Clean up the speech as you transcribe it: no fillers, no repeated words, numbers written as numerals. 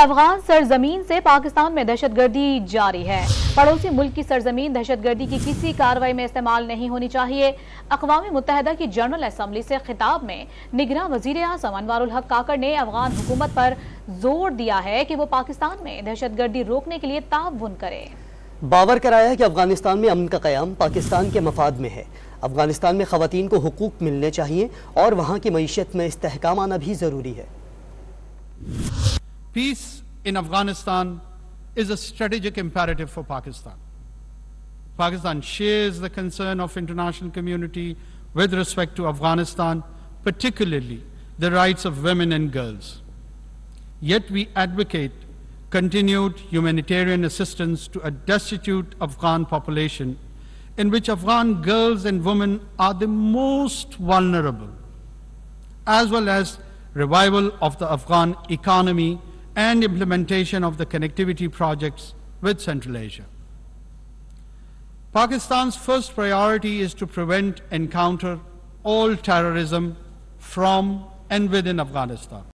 अफगान सरजमीन से पाकिस्तान में दहशतगर्दी जारी है। पड़ोसी मुल्क की सरजमीन दहशतगर्दी की किसी कार्रवाई में इस्तेमाल नहीं होनी चाहिए। अक़वाम मुत्तहिदा की जनरल असम्बली से खिताब में निगरां वज़ीर-ए-आज़म अनवारुल-हक काकड़ ने अफगान हुकूमत पर जोर दिया है कि वो पाकिस्तान में दहशतगर्दी रोकने के लिए ताउन करे। बावर कराया है कि अफगानिस्तान में अमन का क़याम पाकिस्तान के मफाद में है। अफगानिस्तान में ख़वातीन को हुकूक मिलने चाहिए और वहाँ की मईशत में इस्तेहकाम आना भी ज़रूरी है। Peace in Afghanistan is a strategic imperative for Pakistan. Pakistan shares the concern of international community with respect to Afghanistan, particularly the rights of women and girls. Yet we advocate continued humanitarian assistance to a destitute Afghan population in which Afghan girls and women are the most vulnerable, as well as revival of the Afghan economy and implementation of the connectivity projects with Central Asia. Pakistan's first priority is to prevent and counter all terrorism from and within Afghanistan.